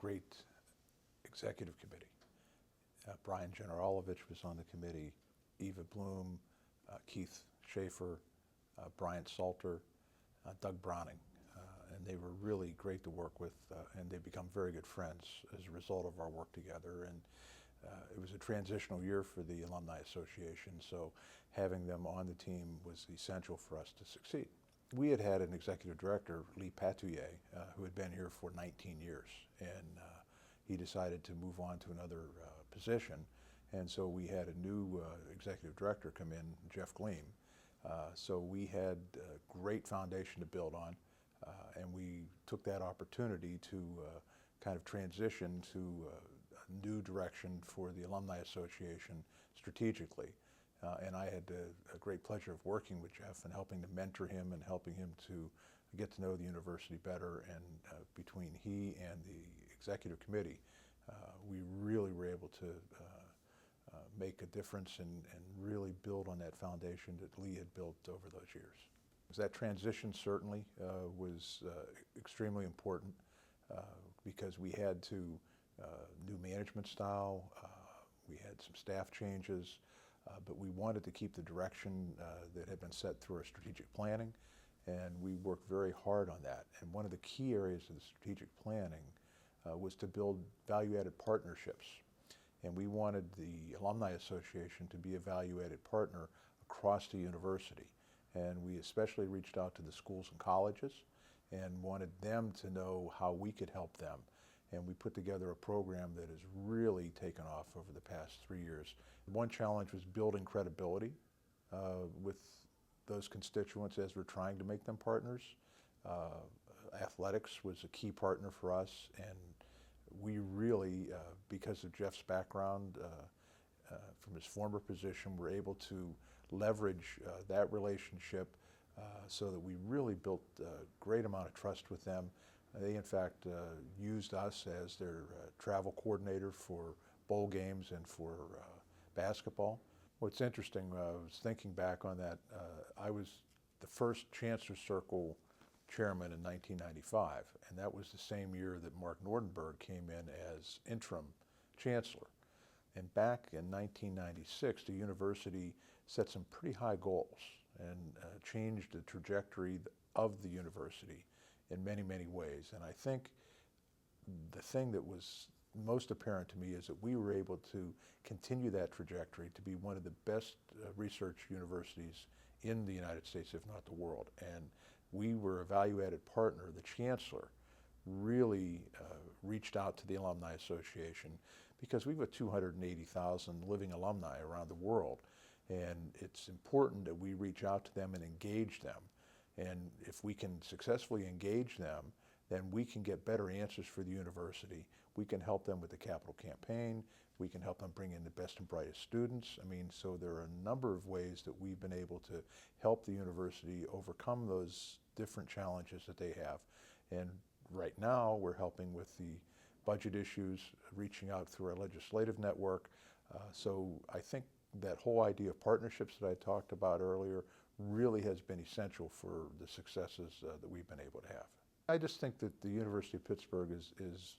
great executive committee. Brian Generalovich was on the committee, Eva Bloom, Keith Schaefer, Brian Salter, Doug Browning. And they were really great to work with, and they've become very good friends as a result of our work together. And it was a transitional year for the Alumni Association, so having them on the team was essential for us to succeed. We had an executive director, Lee Patouillet, who had been here for 19 years, and he decided to move on to another position, and so we had a new executive director come in, Jeff Gleam. So we had a great foundation to build on, and we took that opportunity to kind of transition to a new direction for the Alumni Association strategically. And I had a great pleasure of working with Jeff and helping to mentor him and helping him to get to know the university better. And between he and the executive committee, we really were able to make a difference and really build on that foundation that Lee had built over those years. That transition certainly was extremely important because we had to new management style, we had some staff changes, but we wanted to keep the direction that had been set through our strategic planning, and we worked very hard on that. And one of the key areas of the strategic planning was to build value-added partnerships. And we wanted the Alumni Association to be a value-added partner across the university. And we especially reached out to the schools and colleges and wanted them to know how we could help them. And we put together a program that has really taken off over the past 3 years. One challenge was building credibility with those constituents as we're trying to make them partners. Athletics was a key partner for us, and we really, because of Jeff's background from his former position, were able to leverage that relationship so that we really built a great amount of trust with them. They, in fact, used us as their travel coordinator for bowl games and for basketball. What's interesting, I was thinking back on that, I was the first Chancellor's Circle chairman in 1995, and that was the same year that Mark Nordenberg came in as interim chancellor. And back in 1996, the university set some pretty high goals and changed the trajectory of the university in many, many ways. And I think the thing that was most apparent to me is that we were able to continue that trajectory to be one of the best research universities in the United States, if not the world. And we were a value-added partner. The chancellor really reached out to the Alumni Association because we've got 280,000 living alumni around the world, and it's important that we reach out to them and engage them. And if we can successfully engage them, then we can get better answers for the university. We can help them with the capital campaign. We can help them bring in the best and brightest students. I mean, so there are a number of ways that we've been able to help the university overcome those different challenges that they have. And right now, we're helping with the budget issues, reaching out through our legislative network. So I think that whole idea of partnerships that I talked about earlier really has been essential for the successes that we've been able to have. I just think that the University of Pittsburgh is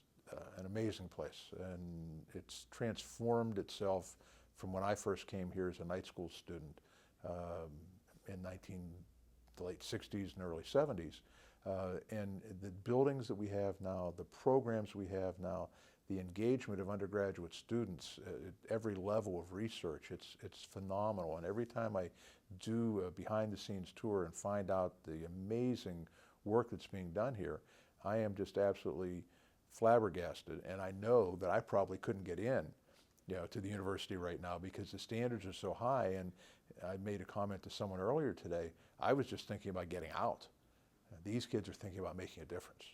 an amazing place, and it's transformed itself from when I first came here as a night school student in the late 60s and early 70s. And the buildings that we have now, the programs we have now, the engagement of undergraduate students at every level of research, it's phenomenal. And every time I do a behind-the-scenes tour and find out the amazing work that's being done here, I am just absolutely flabbergasted. And I know that I probably couldn't get in, to the university right now because the standards are so high. And I made a comment to someone earlier today, I was just thinking about getting out. These kids are thinking about making a difference.